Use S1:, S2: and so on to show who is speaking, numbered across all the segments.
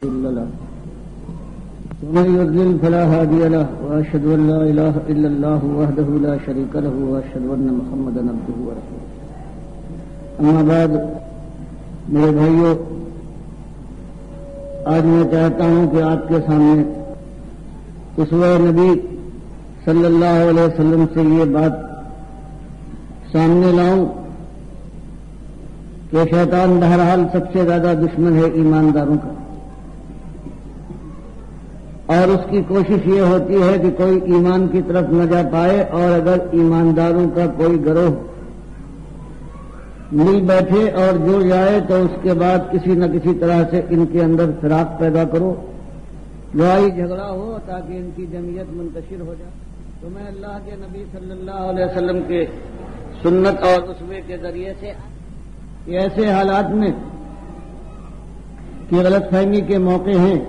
S1: إلا له ومن يضلل فلا هادي له وأشهد أن لا إله إلا الله وحده لا شريك له وأشهد أن محمدا عبده ورسوله أما بعد میرے بھائیو، آج میں چاہتا ہوں کہ آپ کے سامنے اسوہ نبی صلی اللہ علیہ وسلم سے یہ بات سامنے لاؤں کہ شیطان بہرحال سب سے زیادہ دشمن ہے ایمانداروں کا، اور اس کی کوشش یہ ہوتی ہے کہ کوئی ایمان کی طرف نہ جا پائے، اور اگر ایمانداروں کا کوئی گروہ مل بیٹھے اور جڑ جائے تو اس کے بعد کسی نہ کسی طرح سے ان کے اندر فراق پیدا کرو، لڑائی جھگڑا ہو تاکہ ان کی جمعیت منتشر ہو جائے۔ تو میں اللہ کے نبی صلی اللہ علیہ وسلم کے سنت اور اسوے کے ذریعے سے ایسے حالات میں کہ غلط فہمی کے موقع ہیں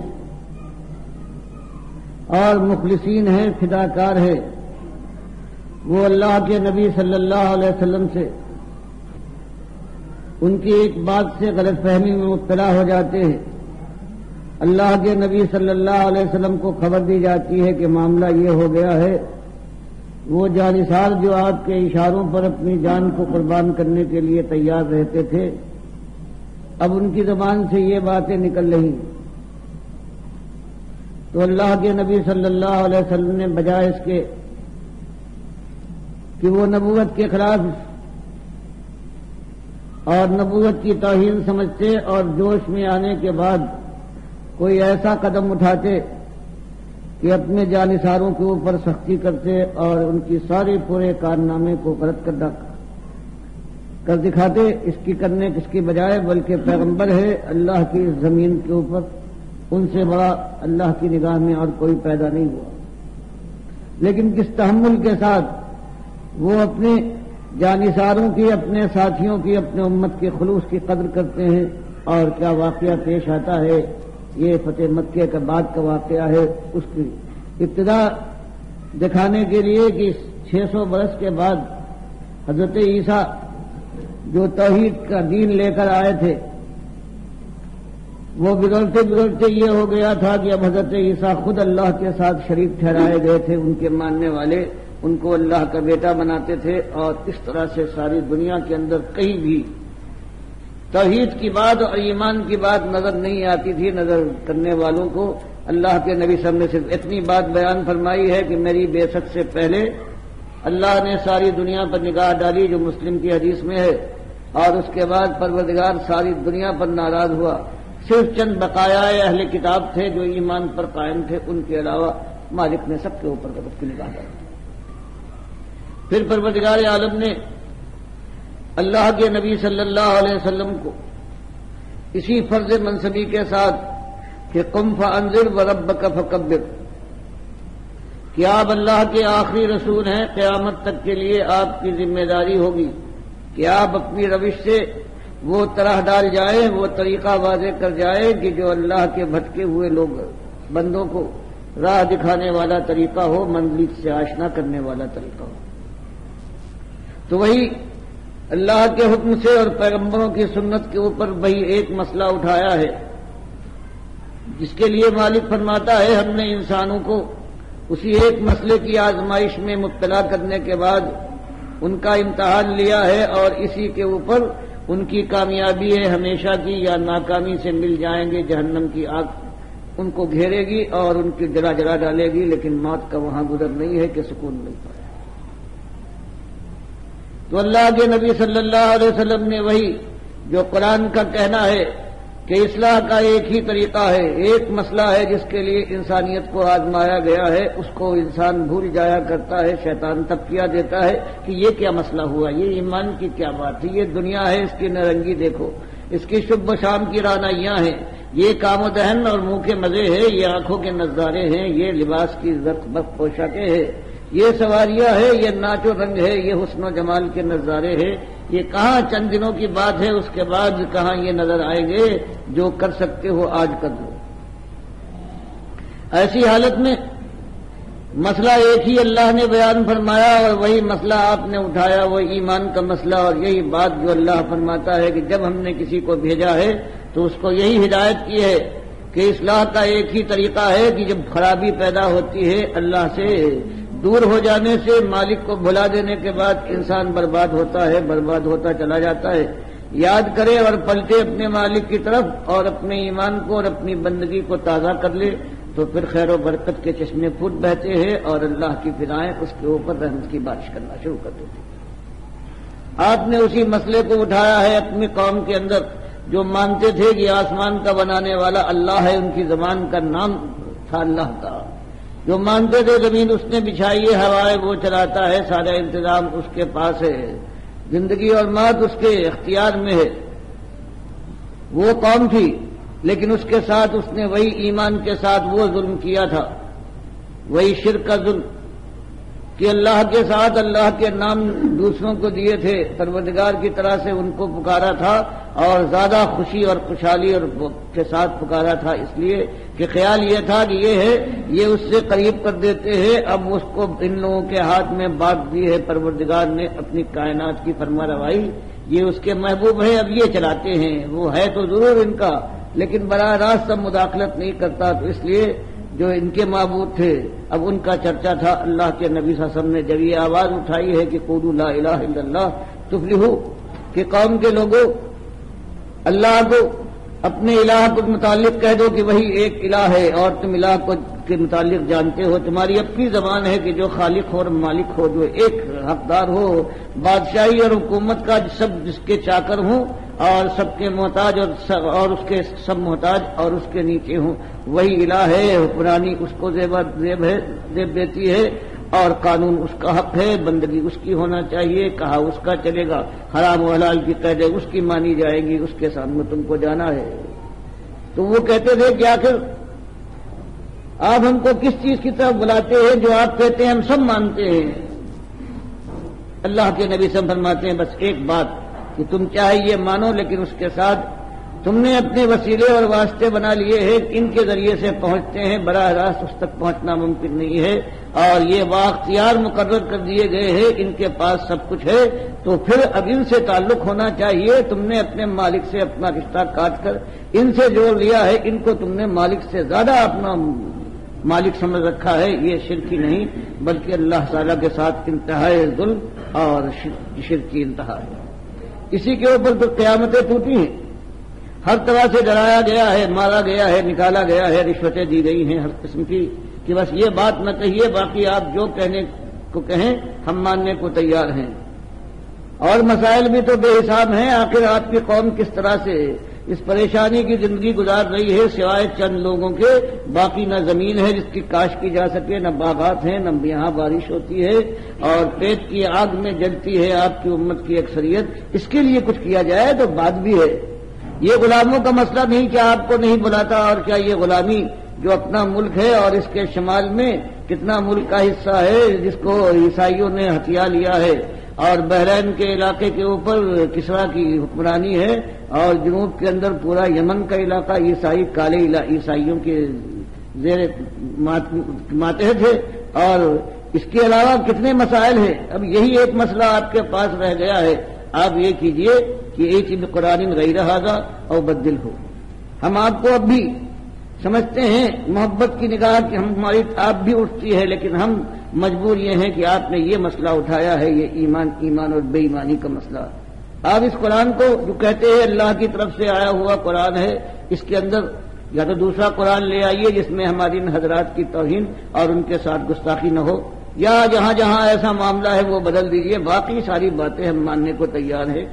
S1: اور مخلصین ہیں، فداکار ہے، وہ اللہ کے نبی صلی اللہ علیہ وسلم سے ان کی ایک بات سے غلط فہمی میں مبتلا ہو جاتے ہیں۔ اللہ کے نبی صلی اللہ علیہ وسلم کو خبر دی جاتی ہے کہ معاملہ یہ ہو گیا ہے، وہ جانثار جو آپ کے اشاروں پر اپنی جان کو قربان کرنے کے لیے تیار رہتے تھے، اب ان کی زبان سے یہ باتیں نکل رہی ہیں۔ تو اللہ کے نبی صلی اللہ علیہ وسلم نے بجائے اس کے کہ وہ نبوت کے خلاف اور نبوت کی توہین سمجھتے اور جوش میں آنے کے بعد کوئی ایسا قدم اٹھاتے کہ اپنے جانثاروں کے اوپر سختی کرتے اور ان کی سارے پورے کارنامے کو غلط کر دکھاتے، اس کی بجائے بلکہ پیغمبر ہے اللہ کی زمین کے اوپر، ان سے بڑا اللہ کی نگاہ میں اور کوئی پیدا نہیں ہوا، لیکن کس تحمل کے ساتھ وہ اپنے جانثاروں کی، اپنے ساتھیوں کی، اپنے امت کے خلوص کی قدر کرتے ہیں۔ اور کیا واقعہ پیش آتا ہے، یہ فتح مکہ کے بعد کا واقعہ ہے، اس کی ابتدا دکھانے کے لیے کہ 600 برس کے بعد حضرت عیسیٰ جو توحید کا دین لے کر آئے تھے، وہ بگڑتے یہ ہو گیا تھا کہ اب حضرت عیسیٰ خود اللہ کے ساتھ شریک ٹھہرائے گئے تھے، ان کے ماننے والے ان کو اللہ کا بیٹا بناتے تھے، اور اس طرح سے ساری دنیا کے اندر کہیں بھی توحید کی بات اور ایمان کی بات نظر نہیں آتی تھی نظر کرنے والوں کو۔ اللہ کے نبی صلی اللہ علیہ وسلم نے صرف اتنی بات بیان فرمائی ہے کہ میری بعثت سے پہلے اللہ نے ساری دنیا پر نگاہ ڈالی، جو مسلم کی حدیث میں ہے، اور اس کے بعد پروردگار ساری دنیا پر ناراض ہوا، صرف چند بقایا اہل کتاب تھے جو ایمان پر قائم تھے، ان کے علاوہ مالک نے سب کے اوپر غضب کی نگاہ ڈالی۔ پھر پروردگار عالم نے اللہ کے نبی صلی اللہ علیہ وسلم کو اسی فرض منصبی کے ساتھ کہ قم فانذر وربک فکبر، کہ آپ اللہ کے آخری رسول ہیں، قیامت تک کے لیے آپ کی ذمہ داری ہوگی کہ آپ اپنی روش سے وہ طرح ڈال جائیں، وہ طریقہ واضح کر جائیں کہ جو اللہ کے بھٹکے ہوئے لوگ بندوں کو راہ دکھانے والا طریقہ ہو، منزل سے آشنا کرنے والا طریقہ ہو۔ تو وہی اللہ کے حکم سے اور پیغمبروں کی سنت کے اوپر وہی ایک مسئلہ اٹھایا ہے، جس کے لیے مالک فرماتا ہے ہم نے انسانوں کو اسی ایک مسئلے کی آزمائش میں مبتلا کرنے کے بعد ان کا امتحان لیا ہے، اور اسی کے اوپر ان کی کامیابی ہے ہمیشہ کی یا ناکامی سے مل جائیں گے، جہنم کی آگ ان کو گھیرے گی اور ان کی جلا ڈالے گی، لیکن موت کا وہاں گزر نہیں ہے کہ سکون ملتا ہے۔ تو اللہ کے نبی صلی اللہ علیہ وسلم نے وہی جو قرآن کا کہنا ہے کہ اصلاح کا ایک ہی طریقہ ہے، ایک مسئلہ ہے جس کے لیے انسانیت کو آزمایا گیا ہے، اس کو انسان بھول جایا کرتا ہے، شیطان تبکیہ دیتا ہے کہ یہ کیا مسئلہ ہوا، یہ ایمان کی کیا بات ہے، یہ دنیا ہے، اس کی نرنگی دیکھو، اس کی شب و شام کی رعنائیاں ہیں، یہ کام و دہن اور منہ کے مزے ہیں، یہ آنکھوں کے نظارے ہیں، یہ لباس کی زرق برق پوشاکیں ہیں، یہ سواریاں ہے، یہ ناچ و رنگ ہے، یہ حسن و جمال کے نظارے ہیں، یہ کہاں چند دنوں کی بات ہے، اس کے بعد کہاں یہ نظر آئیں گے، جو کر سکتے ہو آج کر دو۔ ایسی حالت میں مسئلہ ایک ہی اللہ نے بیان فرمایا، اور وہی مسئلہ آپ نے اٹھایا، وہ ایمان کا مسئلہ، اور یہی بات جو اللہ فرماتا ہے کہ جب ہم نے کسی کو بھیجا ہے تو اس کو یہی ہدایت کی ہے کہ اصلاح کا ایک ہی طریقہ ہے کہ جب خرابی پیدا ہوتی ہے اللہ سے دور ہو جانے سے، مالک کو بھلا دینے کے بعد انسان برباد ہوتا ہے، برباد ہوتا چلا جاتا ہے۔ یاد کرے اور پلٹے اپنے مالک کی طرف اور اپنے ایمان کو اور اپنی بندگی کو تازہ کر لے، تو پھر خیر و برکت کے چشمے پھوٹ بہتے ہیں اور اللہ کی فضائیں اس کے اوپر رحمت کی بارش کرنا شروع کر دیتی۔ آپ نے اسی مسئلے کو اٹھایا ہے اپنی قوم کے اندر، جو مانتے تھے کہ آسمان کا بنانے والا اللہ ہے، ان کی زبان کا نام تھا اللہ کا، جو مانتے تھے زمین اس نے بچھائی ہے، ہوائیں وہ چلاتا ہے، سارا انتظام اس کے پاس ہے، زندگی اور موت اس کے اختیار میں ہے، وہ قوم تھی، لیکن اس کے ساتھ اس نے وہی ایمان کے ساتھ وہ ظلم کیا تھا، وہی شرک کا ظلم کہ اللہ کے ساتھ اللہ کے نام دوسروں کو دیے تھے، پروردگار کی طرح سے ان کو پکارا تھا اور زیادہ خوشی اور خوشحالی اور کے ساتھ پکارا تھا، اس لیے کہ خیال یہ تھا کہ یہ ہے، یہ اس سے قریب کر دیتے ہیں، اب اس کو ان لوگوں کے ہاتھ میں بانٹ دی ہے پروردگار نے اپنی کائنات کی فرما روائی، یہ اس کے محبوب ہیں، اب یہ چلاتے ہیں، وہ ہے تو ضرور ان کا لیکن براہ راست سب مداخلت نہیں کرتا، تو اس لیے جو ان کے معبود تھے اب ان کا چرچا تھا۔ اللہ کے نبی صلی اللہ علیہ وسلم نے جب یہ آواز اٹھائی ہے کہ قولوا لا الہ الا اللہ تفلحوا، کہ قوم کے لوگوں اللہ کو اپنے الہ کو متعلق کہہ دو کہ وہی ایک الہ ہے اور تم الہ کو کے متعلق جانتے ہو، تمہاری اپنی زبان ہے کہ جو خالق ہو اور مالک ہو، جو ایک حقدار ہو بادشاہی اور حکومت کا، سب جس کے چاکر ہوں اور سب کے محتاج اور اس کے سب محتاج اور اس کے نیچے ہوں، وہی الہ ہے، حکمرانی اس کو زیب دیتی ہے اور قانون اس کا حق ہے، بندگی اس کی ہونا چاہیے، کہا اس کا چلے گا، حرام و حلال کی قیدیں اس کی مانی جائے گی، اس کے سامنے تم کو جانا ہے۔ تو وہ کہتے تھے کہ آخر آپ ہم کو کس چیز کی طرف بلاتے ہیں جو آپ کہتے ہیں ہم سب مانتے ہیں؟ اللہ کے نبی صلی اللہ علیہ وسلم فرماتے ہیں بس ایک بات کہ تم چاہے یہ مانو، لیکن اس کے ساتھ تم نے اپنے وسیلے اور واسطے بنا لیے ہیں، ان کے ذریعے سے پہنچتے ہیں، براہ راست اس تک پہنچنا ممکن نہیں ہے، اور یہ واختیار مقرر کر دیے گئے ہیں، ان کے پاس سب کچھ ہے، تو پھر اب ان سے تعلق ہونا چاہیے۔ تم نے اپنے مالک سے اپنا رشتہ کاٹ کر ان سے جوڑ لیا ہے، ان کو تم نے مالک سے زیادہ اپنا مالک سمجھ رکھا ہے، یہ شرک ہی نہیں بلکہ اللہ تعالیٰ کے ساتھ انتہائی ظلم اور شرک کی انتہا ہے۔ اسی کے اوپر تو قیامتیں ٹوٹی ہیں، ہر طرح سے ڈرایا گیا ہے، مارا گیا ہے، نکالا گیا ہے، رشوتیں دی گئی ہیں ہر قسم کی، کہ بس یہ بات نہ کہیے، باقی آپ جو کہنے کو کہیں ہم ماننے کو تیار ہیں۔ اور مسائل بھی تو بے حساب ہیں، آخر آپ کی قوم کس طرح سے اس پریشانی کی زندگی گزار رہی ہے، سوائے چند لوگوں کے باقی نہ زمین ہے جس کی کاشت کی جا سکے، نہ باغات ہیں، نہ یہاں بارش ہوتی ہے، اور پیٹ کی آگ میں جلتی ہے آپ کی امت کی اکثریت، اس کے لیے کچھ کیا جائے تو بات بھی ہے۔ یہ غلاموں کا مسئلہ نہیں کہ آپ کو نہیں بلاتا، اور کیا یہ غلامی جو اپنا ملک ہے اور اس کے شمال میں کتنا ملک کا حصہ ہے جس کو عیسائیوں نے ہتھیا لیا ہے، اور بحرین کے علاقے کے اوپر کسرا کی حکمرانی ہے، اور جنوب کے اندر پورا یمن کا علاقہ عیسائی کالے عیسائیوں کے زیر ماتحت ہے، اور اس کے علاوہ کتنے مسائل ہیں۔ اب یہی ایک مسئلہ آپ کے پاس رہ گیا ہے، آپ یہ کیجئے کہ ایک بقرآن غیر ھذا او بدل ہو۔ ہم آپ کو اب بھی سمجھتے ہیں محبت کی نگاہ کہ ہماری آپ بھی اٹھتی ہے، لیکن ہم مجبور یہ ہیں کہ آپ نے یہ مسئلہ اٹھایا ہے، یہ ایمان اور بے ایمانی کا مسئلہ۔ آپ اس قرآن کو جو کہتے ہیں اللہ کی طرف سے آیا ہوا قرآن ہے، اس کے اندر یا تو دوسرا قرآن لے آئیے جس میں ہماری ان حضرات کی توہین اور ان کے ساتھ گستاخی نہ ہو، یا جہاں جہاں ایسا معاملہ ہے وہ بدل دیجیے، باقی ساری باتیں ہم ماننے کو تیار ہیں،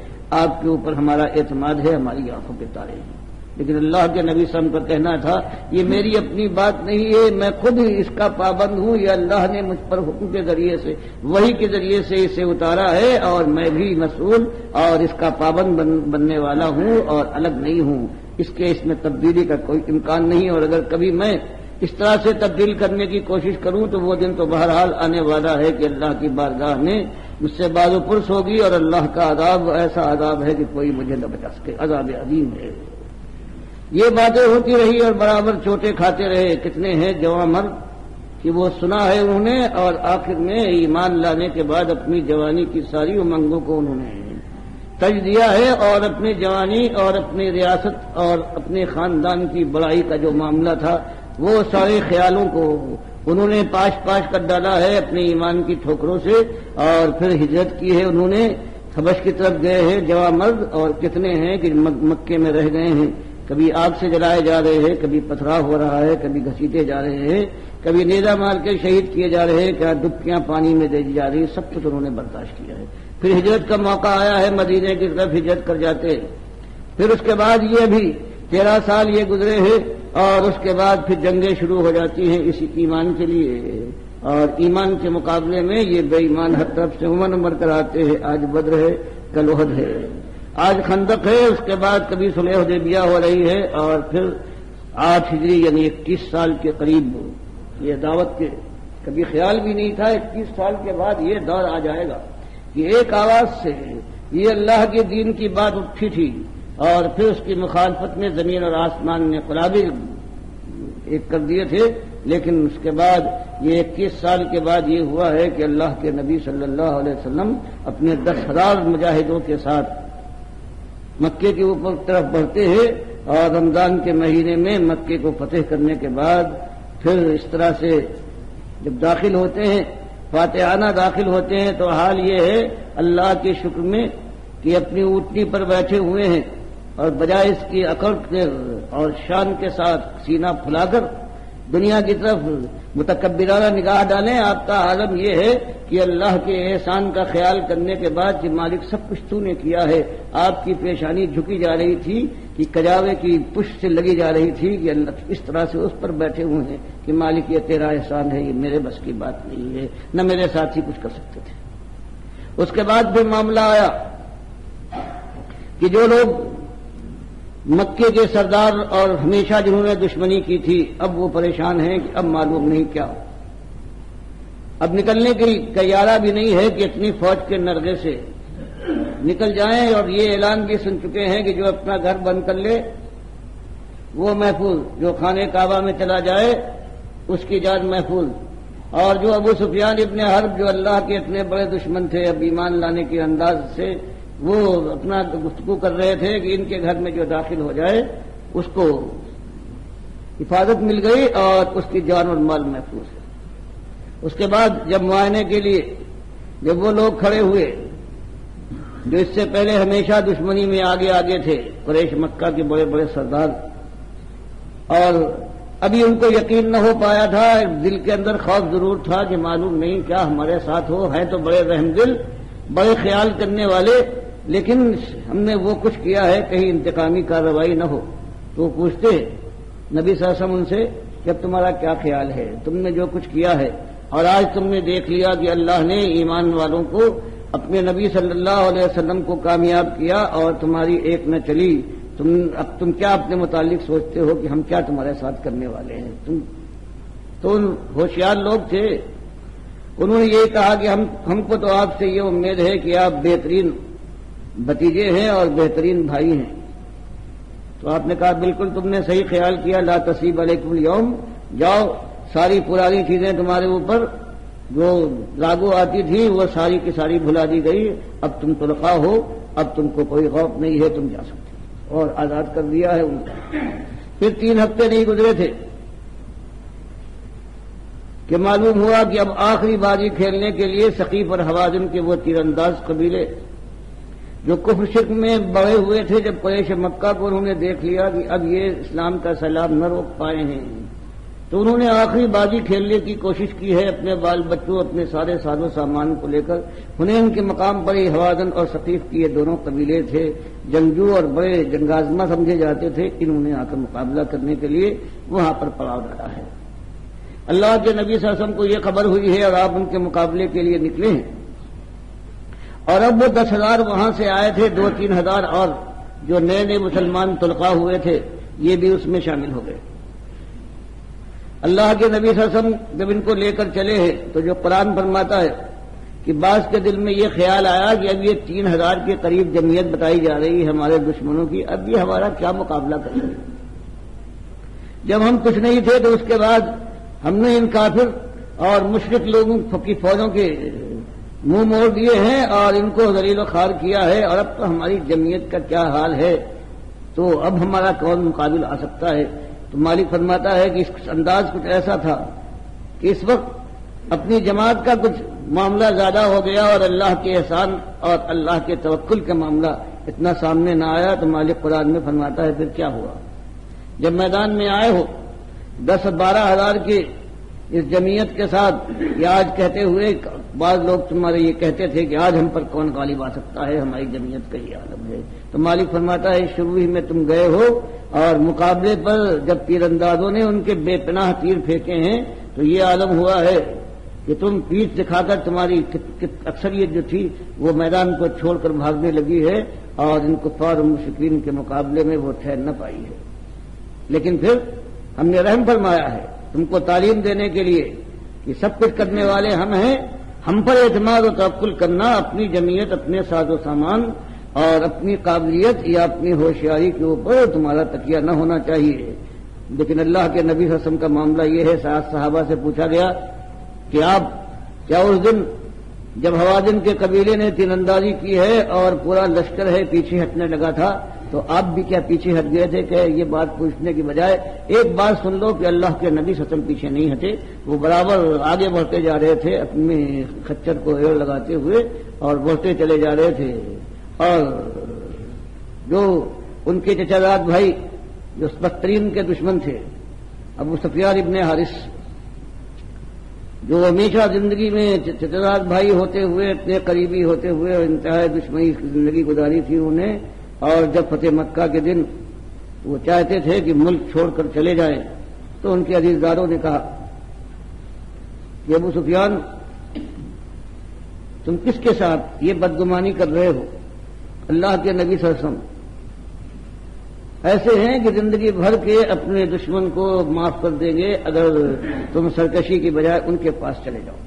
S1: آپ کے اوپر ہمارا اعتماد ہے، ہماری آنکھوں کے تارے ہیں۔ لیکن اللہ کے نبی صلی اللہ علیہ وسلم کا کہنا تھا یہ میری اپنی بات نہیں ہے، میں خود اس کا پابند ہوں، یہ اللہ نے مجھ پر حکم کے ذریعے سے، وحی کے ذریعے سے اسے اتارا ہے، اور میں بھی مسئول اور اس کا پابند بننے والا ہوں اور الگ نہیں ہوں، اس میں تبدیلی کا کوئی امکان نہیں، اور اگر کبھی میں اس طرح سے تبدیل کرنے کی کوشش کروں تو وہ دن تو بہرحال آنے والا ہے کہ اللہ کی بارگاہ میں مجھ سے باز و پرس ہوگی، اور اللہ کا عذاب ایسا عذاب ہے کہ کوئی مجھے نہ بچا سکے، عذاب عظیم ہے۔ یہ باتیں ہوتی رہی اور برابر چوٹے کھاتے رہے، کتنے ہیں جوان مرد کہ وہ سنا ہے انہوں نے، اور آخر میں ایمان لانے کے بعد اپنی جوانی کی ساری امنگوں کو انہوں نے تج دیا ہے، اور اپنی جوانی اور اپنی ریاست اور اپنے خاندان کی بڑائی کا جو معاملہ تھا وہ سارے خیالوں کو انہوں نے پاش کر ڈالا ہے اپنے ایمان کی ٹھوکروں سے، اور پھر ہجرت کی ہے انہوں نے، حبش کی طرف گئے ہیں جوان مرد، اور کتنے ہیں کہ مکے میں رہ گئے ہیں، کبھی آگ سے جلائے جا رہے ہیں، کبھی پتھراؤ ہو رہا ہے، کبھی گھسیٹے جا رہے ہیں، کبھی نیزہ مار کے شہید کیے جا رہے ہیں، کیا ڈبکیاں پانی میں دے دی جا رہی، سب کچھ انہوں نے برداشت کیا ہے۔ پھر ہجرت کا موقع آیا ہے، مدینے کی طرف ہجرت کر جاتے ہیں، پھر اس کے بعد یہ بھی 13 سال یہ گزرے ہیں، اور اس کے بعد پھر جنگیں شروع ہو جاتی ہیں اسی ایمان کے لیے، اور ایمان کے مقابلے میں یہ بے ایمان ہر طرف سے عمر کر آتے ہیں، آج بدر ہے، کل احد ہے، آج خندق ہے، اس کے بعد کبھی صلح حدیبیہ ہو رہی ہے، اور پھر 8 ہجری یعنی 21 سال کے قریب یہ دعوت کے کبھی خیال بھی نہیں تھا 21 سال کے بعد یہ دور آ جائے گا کہ ایک آواز سے یہ اللہ کے دین کی بات اٹھی تھی، اور پھر اس کی مخالفت میں زمین اور آسمان نے قلابی ایک کر دیے تھے، لیکن اس کے بعد یہ 21 سال کے بعد یہ ہوا ہے کہ اللہ کے نبی صلی اللہ علیہ وسلم اپنے 10,000 مجاہدوں کے ساتھ مکے کے اوپر طرف بڑھتے ہیں، اور رمضان کے مہینے میں مکے کو فتح کرنے کے بعد پھر اس طرح سے جب داخل ہوتے ہیں، فاتحانہ داخل ہوتے ہیں، تو حال یہ ہے اللہ کے شکر میں کہ اپنی اونٹنی پر بیٹھے ہوئے ہیں، اور بجائے اس کی اکڑ کے اور شان کے ساتھ سینہ پھلا کر دنیا کی طرف متکبرانہ نگاہ ڈالیں، آپ کا عالم یہ ہے کہ اللہ کے احسان کا خیال کرنے کے بعد کہ مالک سب کچھ تو نے کیا ہے، آپ کی پیشانی جھکی جا رہی تھی کہ کجاوے کی پشت سے لگی جا رہی تھی کہ اللہ اس طرح سے اس پر بیٹھے ہوئے ہیں کہ مالک یہ تیرا احسان ہے، یہ میرے بس کی بات نہیں ہے، نہ میرے ساتھی کچھ کر سکتے تھے۔ اس کے بعد پھر معاملہ آیا کہ جو لوگ مکے کے سردار اور ہمیشہ جنہوں نے دشمنی کی تھی اب وہ پریشان ہیں کہ اب معلوم نہیں کیا، اب نکلنے کی تیارہ بھی نہیں ہے کہ اتنی فوج کے نرغے سے نکل جائیں، اور یہ اعلان بھی سن چکے ہیں کہ جو اپنا گھر بند کر لے وہ محفوظ، جو خانہ کعبہ میں چلا جائے اس کی جان محفوظ، اور جو ابو سفیان ابن حرب جو اللہ کے اتنے بڑے دشمن تھے اب ایمان لانے کے انداز سے وہ اپنا گفتگو کر رہے تھے کہ ان کے گھر میں جو داخل ہو جائے اس کو حفاظت مل گئی اور اس کی جان اور مال محفوظ ہے۔ اس کے بعد جب معائنے کے لیے جب وہ لوگ کھڑے ہوئے جو اس سے پہلے ہمیشہ دشمنی میں آگے تھے، قریش مکہ کے بڑے بڑے سردار، اور ابھی ان کو یقین نہ ہو پایا تھا، دل کے اندر خوف ضرور تھا کہ معلوم نہیں کیا ہمارے ساتھ ہو، ہیں تو بڑے رحم دل، بڑے خیال کرنے والے، لیکن ہم نے وہ کچھ کیا ہے کہیں انتقامی کارروائی نہ ہو۔ تو پوچھتے نبی صلی اللہ علیہ وسلم ان سے کہ اب تمہارا کیا خیال ہے، تم نے جو کچھ کیا ہے، اور آج تم نے دیکھ لیا کہ اللہ نے ایمان والوں کو اپنے نبی صلی اللہ علیہ وسلم کو کامیاب کیا اور تمہاری ایک نہ چلی، اب تم کیا اپنے متعلق سوچتے ہو کہ ہم کیا تمہارے ساتھ کرنے والے ہیں؟ تم تو ہوشیار لوگ تھے، انہوں نے یہی کہا کہ ہم کو تو آپ سے یہ امید ہے کہ آپ بہترین بھتیجے ہیں اور بہترین بھائی ہیں۔ تو آپ نے کہا بالکل تم نے صحیح خیال کیا، لا تصیب علیکم اليوم، جاؤ ساری پرانی چیزیں تمہارے اوپر جو لاگو آتی تھی وہ ساری کی ساری بھلا دی گئی، اب تم طلقاء ہو، اب تم کو کوئی خوف نہیں ہے، تم جا سکتے ہو، اور آزاد کر دیا ہے ان کو۔ پھر 3 ہفتے نہیں گزرے تھے کہ معلوم ہوا کہ اب آخری بازی کھیلنے کے لیے ثقیف اور حوازن کے وہ تیر انداز قبیلے جو کفر شرک میں بڑے ہوئے تھے، جب قریش مکہ کو انہوں نے دیکھ لیا کہ اب یہ اسلام کا سیلاب نہ روک پائے ہیں، تو انہوں نے آخری بازی کھیلنے کی کوشش کی ہے، اپنے بال بچوں اپنے سارے ساز و سامان کو لے کر۔ حنین کے مقام پر ہی حوازن اور ثقیف کی یہ دونوں قبیلے تھے، جنگجو اور بڑے جنگازمہ سمجھے جاتے تھے، انہوں نے آ کر مقابلہ کرنے کے لیے وہاں پر پڑاؤ ڈالا ہے۔ اللہ کے نبی صلی اللہ علیہ وسلم کو یہ خبر ہوئی ہے اور آپ ان کے مقابلے کے لیے نکلے ہیں، اور اب وہ 10,000 وہاں سے آئے تھے، 2-3 ہزار اور جو نئے مسلمان طلقاء ہوئے تھے یہ بھی اس میں شامل ہو گئے۔ اللہ کے نبی صلی اللہ علیہ وسلم جب ان کو لے کر چلے ہیں تو جو قرآن فرماتا ہے کہ بعض کے دل میں یہ خیال آیا کہ اب یہ 3,000 کے قریب جمعیت بتائی جا رہی ہے ہمارے دشمنوں کی، اب یہ ہمارا کیا مقابلہ کریں گے؟ جب ہم کچھ نہیں تھے تو اس کے بعد ہم نے ان کافر اور مشرک لوگوں کی فوجوں کے منہ موڑ دیے ہیں اور ان کو ذلیل و خوار کیا ہے، اور اب تو ہماری جمعیت کا کیا حال ہے، تو اب ہمارا کون مقابل آ سکتا ہے؟ تو مالک فرماتا ہے کہ اس انداز کچھ ایسا تھا کہ اس وقت اپنی جماعت کا کچھ معاملہ زیادہ ہو گیا اور اللہ کے احسان اور اللہ کے توکل کا معاملہ اتنا سامنے نہ آیا، تو مالک قرآن میں فرماتا ہے پھر کیا ہوا؟ جب میدان میں آئے ہو 10-12 ہزار کی اس جمعیت کے ساتھ، یہ آج کہتے ہوئے بعض لوگ تمہارے یہ کہتے تھے کہ آج ہم پر کون غالب آ سکتا ہے، ہماری جمعیت کا یہ عالم ہے، تو مالک فرماتا ہے شروع ہی میں تم گئے ہو اور مقابلے پر جب تیر اندازوں نے ان کے بے پناہ تیر پھینکے ہیں تو یہ عالم ہوا ہے کہ تم پیٹھ دکھا کر تمہاری اکثریت جو تھی وہ میدان کو چھوڑ کر بھاگنے لگی ہے اور ان کفار و مشرکین کے مقابلے میں وہ ٹھہر نہ پائی ہے۔ لیکن پھر ہم نے رحم فرمایا ہے تم کو تعلیم دینے کے لیے کہ سب کچھ کرنے والے ہم ہیں، ہم پر اعتماد و توکل کرنا، اپنی جمعیت، اپنے ساز و سامان اور اپنی قابلیت یا اپنی ہوشیاری کے اوپر تمہارا تکیہ نہ ہونا چاہیے۔ لیکن اللہ کے نبی صلی اللہ علیہ وسلم کا معاملہ یہ ہے، صحابہ سے پوچھا گیا کہ آپ کیا اس دن جب حوازن کے قبیلے نے تیر اندازی کی ہے اور پورا لشکر ہے پیچھے ہٹنے لگا تھا تو آپ بھی کیا پیچھے ہٹ گئے تھے؟ کہ یہ بات پوچھنے کی بجائے ایک بات سن لو کہ اللہ کے نبی صلی اللہ علیہ وسلم پیچھے نہیں ہٹے، وہ برابر آگے بڑھتے جا رہے تھے اپنے خچر کو ایڑ لگاتے ہوئے اور بڑھتے چلے جا رہے تھے۔ اور جو ان کے چچا زاد بھائی جو بدترین کے دشمن تھے، ابو سفیان ابن حارث، جو ہمیشہ زندگی میں چچا زاد بھائی ہوتے ہوئے اتنے قریبی ہوتے ہوئے اور انتہائی دشمنی کی زندگی گزاری تھی انہیں، اور جب فتح مکہ کے دن وہ چاہتے تھے کہ ملک چھوڑ کر چلے جائیں تو ان کے عزیزداروں نے کہا کہ ابو سفیان تم کس کے ساتھ یہ بدگمانی کر رہے ہو؟ اللہ کے نبی صلی اللہ علیہ وسلم ایسے ہیں کہ زندگی بھر کے اپنے دشمن کو معاف کر دیں گے اگر تم سرکشی کی بجائے ان کے پاس چلے جاؤ۔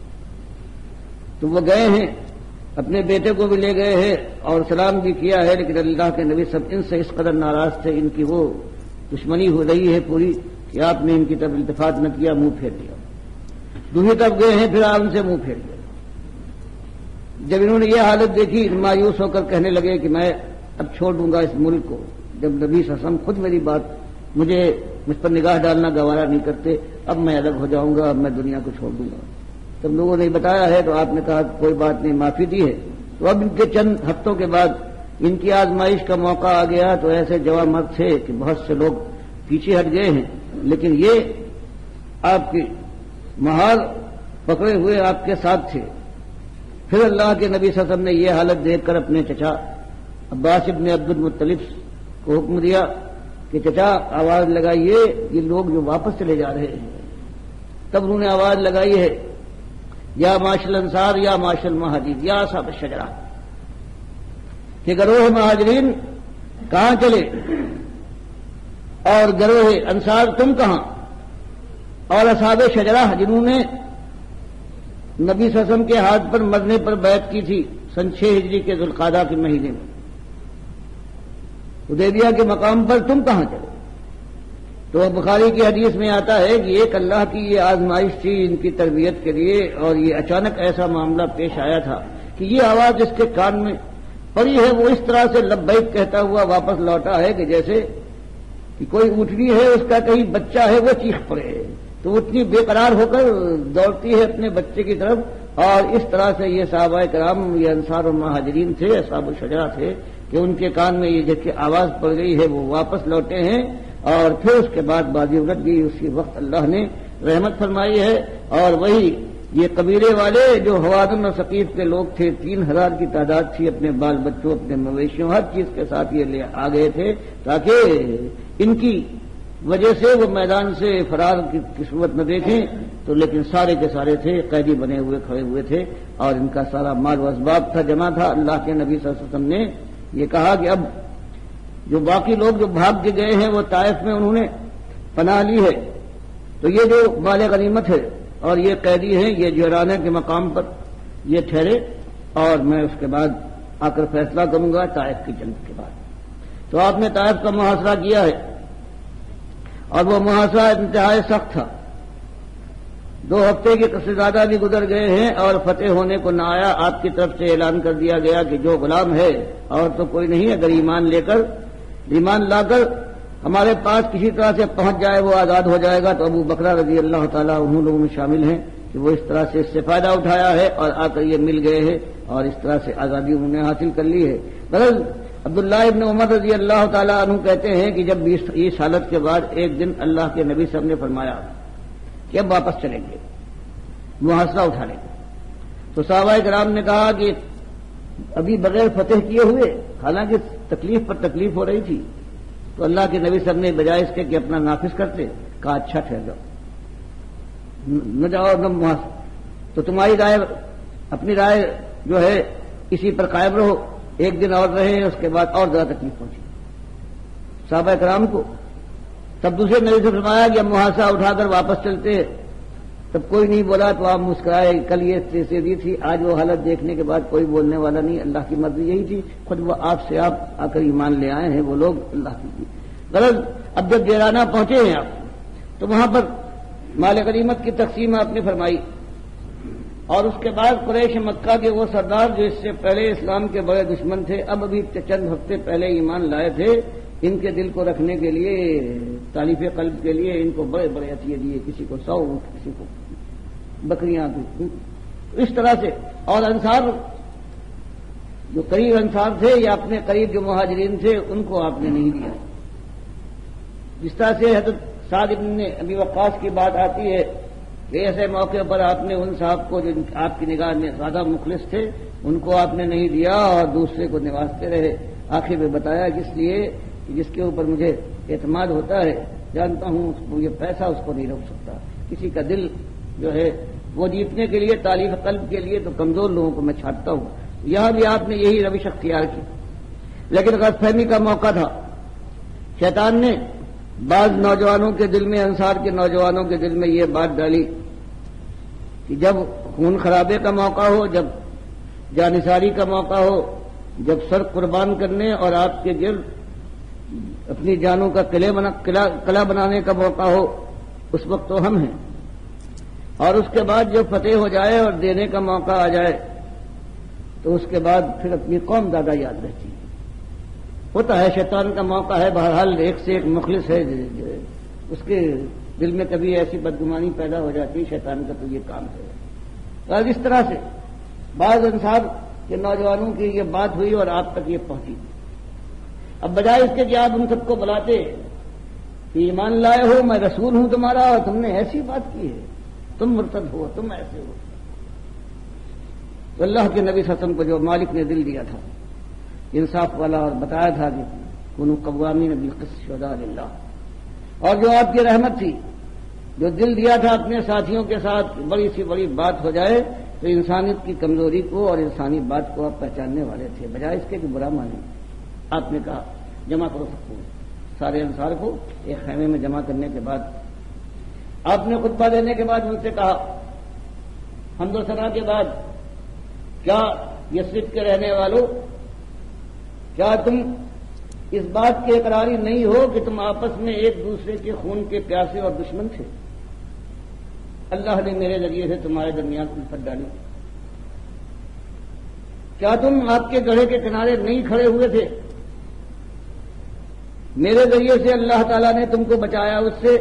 S1: تو وہ گئے ہیں، اپنے بیٹے کو بھی لے گئے ہیں اور سلام بھی کیا ہے، لیکن اللہ کے نبی سب ان سے اس قدر ناراض تھے، ان کی وہ دشمنی ہو رہی ہے پوری کہ آپ نے ان کی طرف التفات نہ کیا، منہ پھیر دیا۔ دوسری طرف گئے ہیں پھر آپ ان سے منہ پھیر دیا۔ جب انہوں نے یہ حالت دیکھی مایوس ہو کر کہنے لگے کہ میں اب چھوڑ دوں گا اس ملک کو، جب نبی صلی اللہ علیہ وسلم خود میری بات مجھ پر نگاہ ڈالنا گوارا نہیں کرتے، اب میں الگ ہو جاؤں گا، اب میں دنیا کو چھوڑ دوں گا۔ جب لوگوں نے بتایا ہے تو آپ نے کہا کوئی بات نہیں، معافی دی ہے۔ تو اب ان کے چند ہفتوں کے بعد ان کی آزمائش کا موقع آ گیا تو ایسے جوان مرد تھے کہ بہت سے لوگ پیچھے ہٹ گئے ہیں، لیکن یہ آپ کی مہار پکڑے ہوئے آپ کے ساتھ تھے۔ پھر اللہ کے نبی صلی اللہ علیہ وسلم نے یہ حالت دیکھ کر اپنے چچا عباس ابن عبد المطلب کو حکم دیا کہ چچا آواز لگائیے، یہ لوگ جو واپس چلے جا رہے ہیں۔ تب انہوں نے آواز لگائی ہے یا معاشر الانصار یا معاشر المہاجرین یا اصحاب الشجرہ، کہ گروہ مہاجرین کہاں چلے اور گروہ انصار تم کہاں، اور اصحاب شجرہ جنہوں نے نبی صلی اللہ علیہ وسلم کے ہاتھ پر مرنے پر بیعت کی تھی سن 6 ہجری کے ذوالقعدہ کے مہینے میں، حدیبیہ کے مقام پر تم کہاں چلے؟ تو بخاری کی حدیث میں آتا ہے کہ ایک اللہ کی یہ آزمائش تھی ان کی تربیت کے لیے، اور یہ اچانک ایسا معاملہ پیش آیا تھا کہ یہ آواز اس کے کان میں پڑی ہے، وہ اس طرح سے لبیک کہتا ہوا واپس لوٹا ہے کہ جیسے کہ کوئی اونٹنی ہے، اس کا کہیں بچہ ہے وہ چیخ پڑے، تو اتنی بے قرار ہو کر دوڑتی ہے اپنے بچے کی طرف۔ اور اس طرح سے یہ صحابہ کرام، یہ انصار و مہاجرین تھے، اصحاب الشجرہ تھے، کہ ان کے کان میں یہ جس کی آواز پڑ گئی ہے وہ واپس لوٹے ہیں، اور پھر اس کے بعد بازی الٹ گئی۔ اسی وقت اللہ نے رحمت فرمائی ہے، اور وہی یہ قبیلے والے جو حوازن اور ثقیف کے لوگ تھے 3000 کی تعداد تھی، اپنے بال بچوں، اپنے مویشیوں، ہر چیز کے ساتھ یہ لے آ گئے تھے تاکہ ان کی وجہ سے وہ میدان سے فرار کی صورت نہ دیکھیں۔ تو لیکن سارے کے سارے تھے، قیدی بنے ہوئے کھڑے ہوئے تھے، اور ان کا سارا مال و اسباب تھا، جمع تھا۔ اللہ کے نبی صلی اللہ علیہ وسلم نے یہ کہا کہ اب جو باقی لوگ جو بھاگ کے گئے ہیں وہ طائف میں انہوں نے پناہ لی ہے، تو یہ جو مال غنیمت ہے اور یہ قیدی ہیں یہ جیرانہ کے مقام پر یہ ٹھہرے، اور میں اس کے بعد آ کر فیصلہ کروں گا طائف کی جنگ کے بعد۔ تو آپ نے طائف کا محاصرہ کیا ہے، اور وہ محاصرہ انتہائی سخت تھا، 2 ہفتے کے سے زیادہ بھی گزر گئے ہیں اور فتح ہونے کو نہ آیا. آپ کی طرف سے اعلان کر دیا گیا کہ جو غلام ہے اور تو کوئی نہیں, اگر ایمان لا کر ہمارے پاس کسی طرح سے پہنچ جائے وہ آزاد ہو جائے گا. تو ابو بکر رضی اللہ تعالیٰ انہوں لوگوں میں شامل ہیں کہ وہ اس طرح سے اس سے فائدہ اٹھایا ہے اور آ کر یہ مل گئے ہیں اور اس طرح سے آزادی انہوں نے حاصل کر لی ہے. غرض عبداللہ ابن عمر رضی اللہ تعالیٰ عنہ کہتے ہیں کہ جب اس حالت کے بعد ایک دن اللہ کے نبی صاحب نے فرمایا کہ اب واپس چلیں گے, محاصرہ اٹھا لیں گے, تو صحابہ کرام نے کہا کہ ابھی بغیر فتح کیے ہوئے, حالانکہ تکلیف پر تکلیف ہو رہی تھی, تو اللہ کے نبی صاحب نے بجائے اس کے کہ اپنا نافذ کرتے کہا اچھا ٹھہر جاؤ, نہ جاؤ نہ محاصرہ, تو تمہاری رائے, اپنی رائے جو ہے اسی پر قائم رہو. ایک دن اور رہے, اس کے بعد اور زیادہ تکلیف پہنچی صحابہ کرام کو. تب دوسرے نبی سے فرمایا کہ اب محاصرہ اٹھا کر واپس چلتے, تب کوئی نہیں بولا تو آپ مسکرائے. کل یہ سیدھی تھی, آج وہ حالت دیکھنے کے بعد کوئی بولنے والا نہیں. اللہ کی مرضی یہی تھی, خود وہ آپ سے آپ آ کر ایمان لے آئے ہیں وہ لوگ, اللہ کی غرض. اب جب جیرانہ پہنچے ہیں آپ, تو وہاں پر مال غنیمت کی تقسیم آپ نے فرمائی, اور اس کے بعد قریش مکہ کے وہ سردار جو اس سے پہلے اسلام کے بڑے دشمن تھے, اب ابھی چند ہفتے پہلے ایمان لائے تھے, ان کے دل کو رکھنے کے لیے, تالیف قلب کے لیے ان کو بڑے بڑے عطیے دیے, کسی کو 100 اونٹ, کسی کو بکریاں, اس طرح سے. اور انصار جو قریب انصار تھے یا اپنے قریب جو مہاجرین تھے ان کو آپ نے نہیں دیا. جس طرح سے حضرت سعد بن ابی وقاص کی بات آتی ہے کہ ایسے موقع پر آپ نے ان صاحب کو جو آپ کی نگاہ میں زیادہ مخلص تھے ان کو آپ نے نہیں دیا اور دوسرے کو نوازتے رہے. آخر میں بتایا کہ اس لیے کہ جس کے اوپر مجھے اعتماد ہوتا ہے, جانتا ہوں یہ پیسہ اس کو نہیں روک سکتا. کسی کا دل جو ہے وہ جیتنے کے لیے, تالیف قلب کے لیے, تو کمزور لوگوں کو میں چھاٹتا ہوں. یہاں بھی آپ نے یہی روش اختیار کی, لیکن غلط فہمی کا موقع تھا. شیطان نے بعض نوجوانوں کے دل میں, انصار کے نوجوانوں کے دل میں یہ بات ڈالی کہ جب خون خرابے کا موقع ہو, جب جانثاری کا موقع ہو, جب سر قربان کرنے اور آپ کے گرد اپنی جانوں کا قلعہ بنانے کا موقع ہو, اس وقت تو ہم ہیں. اور اس کے بعد جب فتح ہو جائے اور دینے کا موقع آ جائے تو اس کے بعد پھر اپنی قوم زیادہ یاد رہتی ہے. ہوتا ہے شیطان کا موقع ہے, بہرحال ایک سے ایک مخلص ہے, اس کے دل میں کبھی ایسی بدگمانی پیدا ہو جاتی ہے, شیطان کا تو یہ کام ہے. اور اس طرح سے بعض انصار کے نوجوانوں کی یہ بات ہوئی اور آپ تک یہ پہنچی. اب بجائے اس کے کہ آپ ان سب کو بلاتے کہ ایمان لائے ہو, میں رسول ہوں تمہارا, اور تم نے ایسی بات کی ہے, تم مرتد ہو, تم ایسے ہو. تو اللہ کے نبی صلی اللہ علیہ وسلم کو جو مالک نے دل دیا تھا انصاف والا, اور بتایا تھا کہ کنوا قوامین بالقسط شہداء للہ, اور جو آپ کی رحمت تھی, جو دل دیا تھا اپنے ساتھیوں کے ساتھ بڑی سی بڑی بات ہو جائے تو انسانیت کی کمزوری کو اور انسانی بات کو آپ پہچاننے والے تھے, بجائے اس کے کہ برا مانے. آپ نے کہا جمع کرو سب کو, سارے انصار کو ایک خیمے میں جمع کرنے کے بعد آپ نے خطبہ دینے کے بعد ان سے کہا, حمد و ثنا کے بعد, کیا یثرب کے رہنے والوں, کیا تم اس بات کے اقراری نہیں ہو کہ تم آپس میں ایک دوسرے کے خون کے پیاسے اور دشمن تھے؟ اللہ نے میرے ذریعے سے تمہارے درمیان الفت ڈالی. کیا تم آپ کے گڑھے کے کنارے نہیں کھڑے ہوئے تھے؟ میرے ذریعے سے اللہ تعالیٰ نے تم کو بچایا اس سے.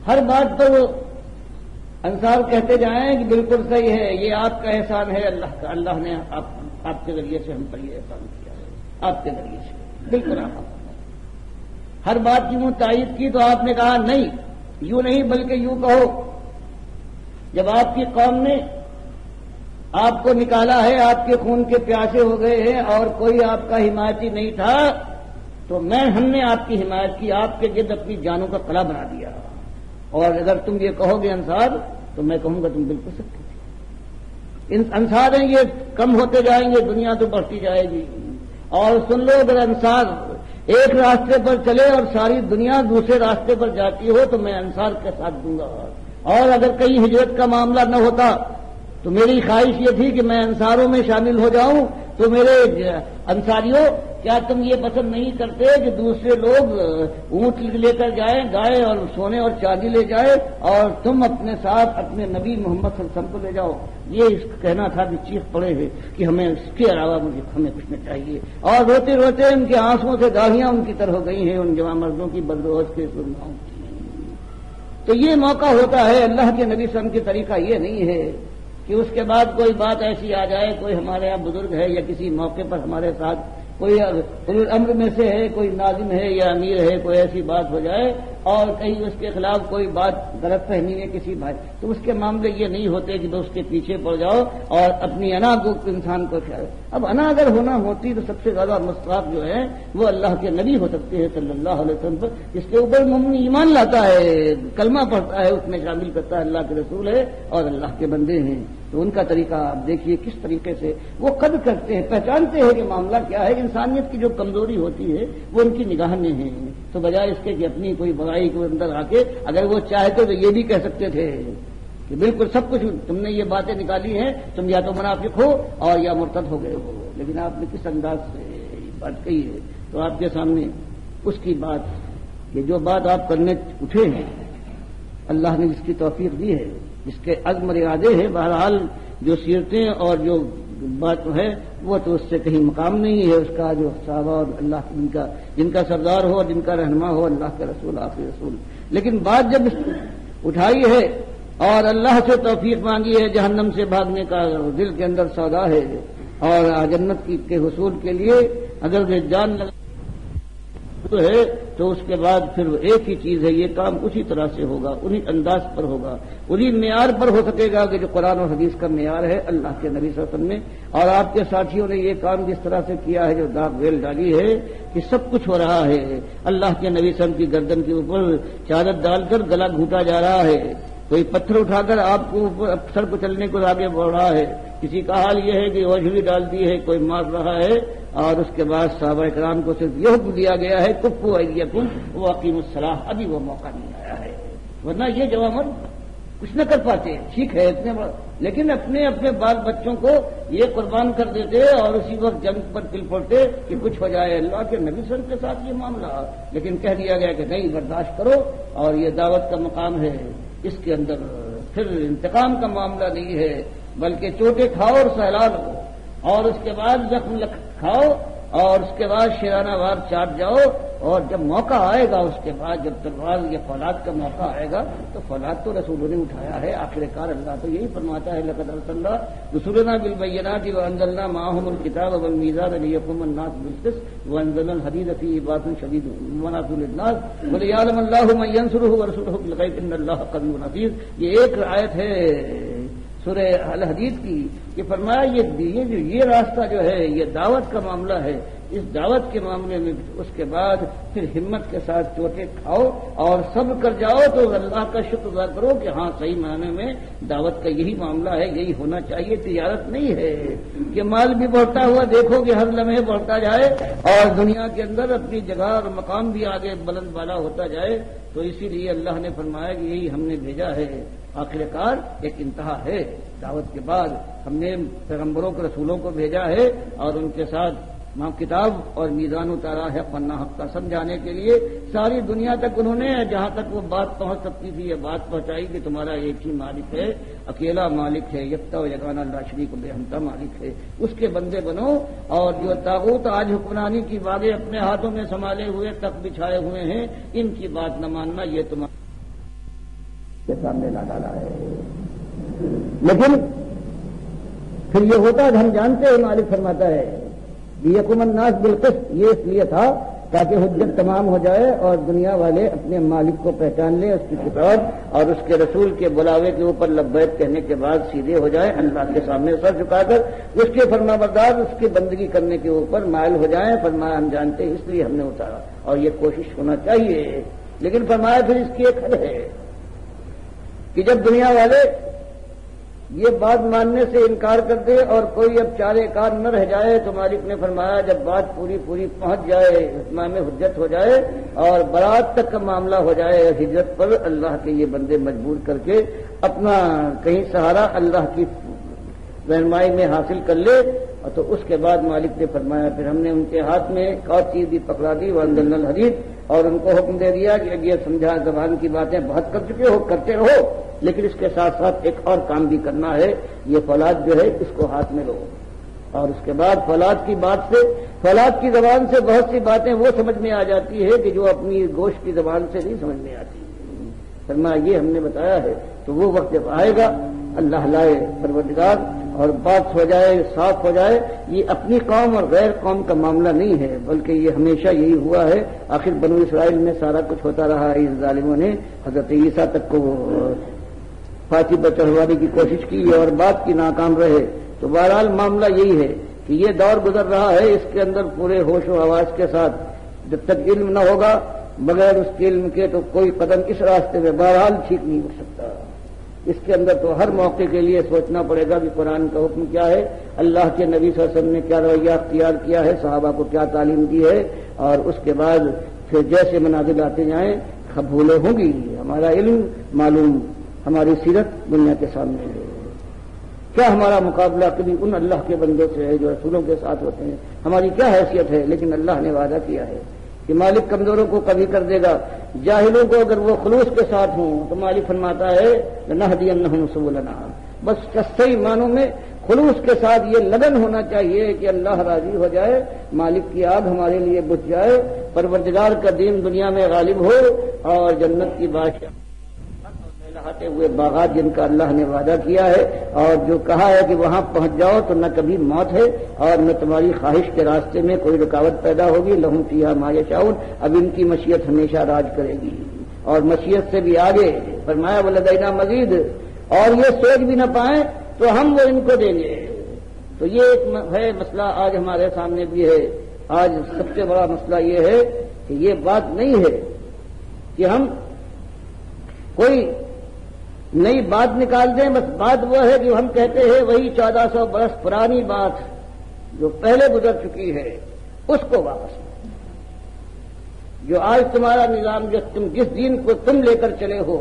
S1: ہر بات پر وہ انصار کہتے جائیں کہ بالکل صحیح ہے, یہ آپ کا احسان ہے اللہ کا, اللہ نے آپ کے ذریعے سے ہم پر یہ احسان کیا ہے, آپ کے ذریعے سے. بالکل آپ ہر بات کی تائید کی. تو آپ نے کہا نہیں, یوں نہیں بلکہ یوں کہو, جب آپ کی قوم نے آپ کو نکالا ہے, آپ کے خون کے پیاسے ہو گئے ہیں اور کوئی آپ کا حمایتی نہیں تھا, تو ہم نے آپ کی حمایت کی, آپ کے گرد اپنی جانوں کا قلعہ بنا دیا. اور اگر تم یہ کہو گے انصار, تو میں کہوں گا تم بالکل سکتے تھے. انصار ہیں یہ کم ہوتے جائیں گے, دنیا تو بڑھتی جائے گی. اور سن لو, اگر انصار ایک راستے پر چلے اور ساری دنیا دوسرے راستے پر جاتی ہو تو میں انصار کے ساتھ دوں گا. اور اگر کہیں ہجرت کا معاملہ نہ ہوتا تو میری خواہش یہ تھی کہ میں انصاروں میں شامل ہو جاؤں, تو میرے انصاریوں کیا تم یہ پسند نہیں کرتے کہ دوسرے لوگ اونٹ لے کر جائیں، گائے اور سونے اور چاندی لے جائے، اور تم اپنے ساتھ اپنے نبی محمد صلی اللہ علیہ وسلم کو لے جاؤ؟ یہ اس کا کہنا تھا کہ چیخ پڑے ہے کہ ہمیں اس کے علاوہ ہمیں کچھ نہ چاہیے، اور روتے روتے ان کے آنسوؤں سے گاہیاں ان کی طرح ہو گئی ہیں ان جوان مردوں کی بدروش کے سرماؤں کی۔ تو یہ موقع ہوتا ہے، اللہ کے نبی صلی اللہ علیہ وسلم کی طریقہ یہ نہیں ہے کہ اس کے بعد کوئی بات ایسی آ جائے، کوئی ہمارے یہاں بزرگ ہے یا کسی موقع پر ہمارے ساتھ کوئی امر میں سے ہے، کوئی ناظم ہے یا امیر ہے، کوئی ایسی بات ہو جائے اور کہیں اس کے خلاف کوئی بات غلط فہمی ہے کسی بھائی، تو اس کے معاملے یہ نہیں ہوتے کہ اس کے پیچھے پڑ جاؤ اور اپنی انا کو انسان کو خیال۔ اب انا اگر ہونا ہوتی تو سب سے زیادہ مستحق جو ہے وہ اللہ کے نبی ہو سکتے ہیں صلی اللہ علیہ وسلم پر، جس کے اوپر مومن ایمان لاتا ہے، کلمہ پڑھتا ہے، اس میں شامل کرتا ہے اللہ کے رسول ہے اور اللہ کے بندے ہیں۔ تو ان کا طریقہ آپ دیکھیے کس طریقے سے وہ قدر کرتے ہیں، پہچانتے ہیں کہ معاملہ کیا ہے، انسانیت کی جو کمزوری ہوتی ہے وہ ان کی نگاہ میں ہے، تو بجائے اس کے کہ اپنی کوئی برائی کے اندر آ کے اگر وہ چاہتے تو یہ بھی کہہ سکتے تھے کہ بالکل سب کچھ تم نے یہ باتیں نکالی ہیں، تم یا تو منافق ہو اور یا مرتد ہو گئے ہو، لیکن آپ نے کس انداز سے بات کہی ہے۔ تو آپ کے سامنے اس کی بات کہ جو بات آپ کرنے اٹھے ہیں، اللہ نے جس کی توفیق دی ہے، جس کے عزم اور ارادے ہیں، بہرحال جو سیرتیں اور جو بات ہے وہ تو اس سے کہیں مقام نہیں ہے، اس کا جو صحابہ اور اللہ جن کا سردار ہو اور جن کا رہنما ہو اللہ کے رسول آخری رسول۔ لیکن بات جب اٹھائی ہے اور اللہ سے توفیق مانگی ہے، جہنم سے بھاگنے کا دل کے اندر سودا ہے اور جنت کے حصول کے لیے اگر جان لگا ہے تو اس کے بعد پھر ایک ہی چیز ہے، یہ کام اسی طرح سے ہوگا، انہی انداز پر ہوگا، انہی معیار پر ہو سکے گا کہ جو قرآن اور حدیث کا معیار ہے اللہ کے نبی صلی اللہ علیہ وسلم نے، اور آپ کے ساتھیوں نے یہ کام جس طرح سے کیا ہے، جو داغ ویل ڈالی ہے کہ سب کچھ ہو رہا ہے، اللہ کے نبی صلی اللہ علیہ وسلم کی گردن کے اوپر چادر ڈال کر گلا گھوٹا جا رہا ہے، کوئی پتھر اٹھا کر آپ کو سر کو چلنے کو آگے بڑھ رہا ہے، کسی کا حال یہ ہے کہ اوجھلی ڈال دی ہے، کوئی مار رہا ہے، اور اس کے بعد صحابہ کرام کو صرف یہ حکم دیا گیا ہے کفوا ایدیکم واقیموا الصلاۃ، ابھی وہ موقع نہیں آیا ہے، ورنہ یہ جوامر کچھ نہ کر پاتے، ٹھیک ہے اتنے بڑا، لیکن اپنے اپنے بال بچوں کو یہ قربان کر دیتے اور اسی وقت جنگ پر پل پڑتے کہ کچھ ہو جائے، اللہ کے نبی صلی اللہ علیہ وسلم کے ساتھ یہ معاملہ، لیکن کہہ دیا گیا کہ نہیں برداشت کرو، اور یہ دعوت کا مقام ہے، اس کے اندر پھر انتقام کا معاملہ نہیں ہے، بلکہ چوٹے کھاؤ اور سہلان ہو، اور اس کے بعد زخم کھاؤ، اور اس کے بعد شیرانہ وار چاٹ جاؤ، اور جب موقع آئے گا اس کے بعد جب تلوار یا فولاد کا موقع آئے گا تو فولاد تو رسولوں نے اٹھایا ہے، آخر کار اللہ تو یہی فرماتا ہے لقد ارسلنا رسولنا بالبینات وانزلنا معهم الکتاب والمیزان لیقوم الناس بالقسط وانزلنا الحدید فیہ باس شدید ومنافع للناس وليعلم الله من ينصره ورسوله بالغیب ان اللہ قوی عزیز۔ یہ ایک آیت ہے سورہ الحدید کی، یہ فرمایا یہ راستہ جو ہے یہ دعوت کا معاملہ ہے، اس دعوت کے معاملے میں اس کے بعد پھر ہمت کے ساتھ چوٹیں کھاؤ اور صبر کر جاؤ، تو اللہ کا شکر ادا کرو کہ ہاں صحیح معنی میں دعوت کا یہی معاملہ ہے، یہی ہونا چاہیے، تجارت نہیں ہے کہ مال بھی بڑھتا ہوا دیکھو کہ ہر لمحے بڑھتا جائے اور دنیا کے اندر اپنی جگہ اور مقام بھی آگے بلند بالا ہوتا جائے، تو اسی لیے اللہ نے فرمایا کہ یہی ہم نے بھیجا ہے، آخر کار ایک انتہا ہے، دعوت کے بعد ہم نے پیغمبروں کے رسولوں کو بھیجا ہے اور ان کے ساتھ کتاب اور میزان اتارا ہے پناہ حق کا سمجھانے کے لیے، ساری دنیا تک انہوں نے جہاں تک وہ بات پہنچ سکتی تھی یہ بات پہنچائی کہ تمہارا ایک ہی مالک ہے، اکیلا مالک ہے، یکتا و یگانہ لا شریک بے ہمتا مالک ہے، اس کے بندے بنو، اور جو طاغوت آج حکمرانی کی باغیں اپنے ہاتھوں میں سنبھالے ہوئے تخت بچھائے ہوئے ہیں ان کی بات نہ ماننا، یہ تمہارے کے سامنے نہ ڈالا ہے۔ لیکن پھر یہ ہوتا ہے ہم جانتے ہیں، مالک فرماتا ہے یقوم الناس بالقسط، یہ اس لیے تھا تاکہ حجت تمام ہو جائے اور دنیا والے اپنے مالک کو پہچان لیں، اس کی کتاب اور اس کے رسول کے بلاوے کے اوپر لبیک کہنے کے بعد سیدھے ہو جائیں، اللہ کے سامنے سر جھکا کر اس کے فرما بردار اس کی بندگی کرنے کے اوپر مائل ہو جائیں۔ فرمایا ہم جانتے ہیں اس لیے ہم نے اتارا اور یہ کوشش ہونا چاہیے، لیکن فرمایا پھر اس کی ایک حد ہے کہ جب دنیا والے یہ بات ماننے سے انکار کر دے اور کوئی اب چارے کار نہ رہ جائے، تو مالک نے فرمایا جب بات پوری پہنچ جائے، اتمام حجت ہو جائے اور برات تک کا معاملہ ہو جائے، ہجرت پر اللہ کے یہ بندے مجبور کر کے اپنا کہیں سہارا اللہ کی رہنمائی میں حاصل کر لے، اور تو اس کے بعد مالک نے فرمایا پھر ہم نے ان کے ہاتھ میں ایک اور چیز بھی پکڑا دی وانزلنا الحدید، اور ان کو حکم دے دیا کہ اب یہ سمجھا زبان کی باتیں بہت کر چکے ہو، کرتے رہو، لیکن اس کے ساتھ ساتھ ایک اور کام بھی کرنا ہے، یہ فولاد جو ہے اس کو ہاتھ میں لو۔ اور اس کے بعد فولاد کی بات سے، فولاد کی زبان سے بہت سی باتیں وہ سمجھ میں آ جاتی ہے کہ جو اپنی گوشت کی زبان سے نہیں سمجھ میں آتی۔ فرمایا یہ ہم نے بتایا ہے، تو وہ وقت جب آئے گا اللہ لائے پروردگار اور بات ہو جائے، صاف ہو جائے، یہ اپنی قوم اور غیر قوم کا معاملہ نہیں ہے، بلکہ یہ ہمیشہ یہی ہوا ہے۔ آخر بنو اسرائیل میں سارا کچھ ہوتا رہا ہے، اس ظالموں نے حضرت عیسیٰ تک کو پھانسی پر چڑھوانے کی کوشش کی اور بات کی ناکام رہے۔ تو بہرحال معاملہ یہی ہے کہ یہ دور گزر رہا ہے، اس کے اندر پورے ہوش و حواس کے ساتھ جب تک علم نہ ہوگا، بغیر اس کے علم کے تو کوئی قدم اس راستے میں بہرحال ٹھیک نہیں ہو سکتا۔ اس کے اندر تو ہر موقع کے لیے سوچنا پڑے گا کہ قرآن کا حکم کیا ہے، اللہ کے نبی صلی اللہ علیہ وسلم نے کیا رویہ اختیار کیا ہے، صحابہ کو کیا تعلیم دی ہے، اور اس کے بعد پھر جیسے منازل آتے جائیں بھولیں ہوں گی، ہمارا علم معلوم، ہماری سیرت دنیا کے سامنے ہے۔ کیا ہمارا مقابلہ کبھی ان اللہ کے بندوں سے ہے جو رسولوں کے ساتھ ہوتے ہیں، ہماری کیا حیثیت ہے، لیکن اللہ نے وعدہ کیا ہے کہ مالک کمزوروں کو کبھی کر دے گا، جاہلوں کو اگر وہ خلوص کے ساتھ ہوں تو مالک فرماتا ہے لنہدینہم سبلنا، بس صحیح معنوں میں خلوص کے ساتھ یہ لگن ہونا چاہیے کہ اللہ راضی ہو جائے، مالک کی آگ ہمارے لیے بجھ جائے، پروردگار کا دین دنیا میں غالب ہو، اور جنت کی بادشاہ لہاتے ہوئے باغات جن کا اللہ نے وعدہ کیا ہے، اور جو کہا ہے کہ وہاں پہنچ جاؤ تو نہ کبھی موت ہے اور نہ تمہاری خواہش کے راستے میں کوئی رکاوٹ پیدا ہوگی، لہم فیہا ما یشاؤون، اب ان کی مشیت ہمیشہ راج کرے گی، اور مشیت سے بھی آگے فرمایا ولدینا مزید، اور یہ سوچ بھی نہ پائیں تو ہم وہ ان کو دیں گے۔ تو یہ ایک ہے مسئلہ آج ہمارے سامنے بھی ہے۔ آج سب سے بڑا مسئلہ یہ ہے کہ یہ بات نہیں ہے کہ ہم کوئی نئی بات نکال دیں، بس بات وہ ہے کہ ہم کہتے ہیں وہی 1400 برس پرانی بات جو پہلے گزر چکی ہے اس کو واپس لیں۔ جو آج تمہارا نظام، جو تم جس دین کو تم لے کر چلے ہو،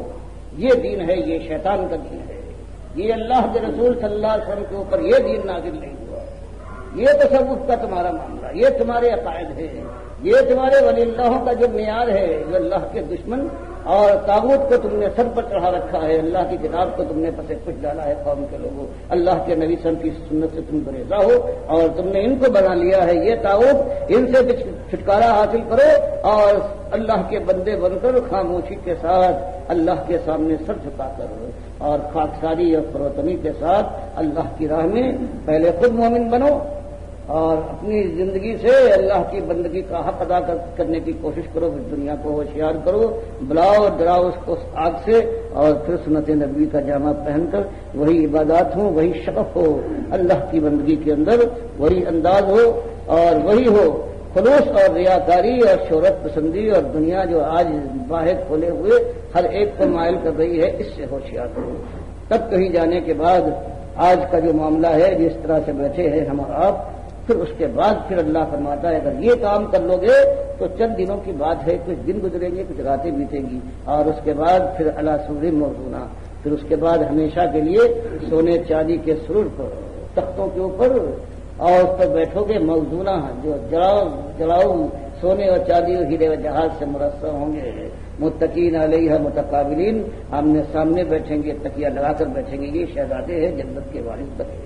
S1: یہ دین ہے، یہ شیطان کا دین ہے، یہ اللہ کے رسول صلی اللہ علیہ وسلم کے اوپر یہ دین نازل نہیں ہوا، یہ تصوف کا تمہارا معاملہ، یہ تمہارے عقائد ہے، یہ تمہارے ولی اللہوں کا جو معیار ہے، جو اللہ کے دشمن اور طاغوت کو تم نے سر پر چڑھا رکھا ہے، اللہ کی کتاب کو تم نے پسے کچھ ڈالا ہے قوم کے لوگوں، اللہ کے نبی صلی اللہ علیہ وسلم کی سنت سے تم گریزاں ہو اور تم نے ان کو بنا لیا ہے، یہ طاغوت، ان سے چھٹکارا حاصل کرو اور اللہ کے بندے بن کر خاموشی کے ساتھ اللہ کے سامنے سر جھکا کر اور خاکساری اور فروتنی کے ساتھ اللہ کی راہ میں پہلے خود مومن بنو اور اپنی زندگی سے اللہ کی بندگی کا حق ادا کرنے کی کوشش کرو، دنیا کو ہوشیار کرو، بلاؤ اور ڈراؤ اس کو آگ سے، اور پھر سنت نبوی کا جامع پہن کر وہی عبادات ہوں، وہی شغف ہو اللہ کی بندگی کے اندر، وہی انداز ہو اور وہی ہو خلوص اور ریاکاری اور شہرت پسندی اور دنیا جو آج باہر کھولے ہوئے ہر ایک کو مائل کر رہی ہے، اس سے ہوشیار کرو۔ تب کہیں جانے کے بعد آج کا جو معاملہ ہے جس طرح سے بیٹھے ہیں ہم اور آپ، پھر اس کے بعد پھر اللہ فرماتا ہے اگر یہ کام کر لو گے تو چند دنوں کی بات ہے، کچھ دن گزریں گے، کچھ راتیں بیتیں گی، اور اس کے بعد پھر علی سرر موضونہ، پھر اس کے بعد ہمیشہ کے لیے سونے چاندی کے سرور پر تختوں کے اوپر اور اس پر بیٹھو گے، موضونہ جو جڑاؤ سونے اور چاندی اور ہیرے و جہاز سے مرصع ہوں گے، متقین علیہ متقابلین، آمنے سامنے بیٹھیں گے، تکیہ لگا کر بیٹھیں گے، یہ شہزادے ہیں جنت کے وارث بنے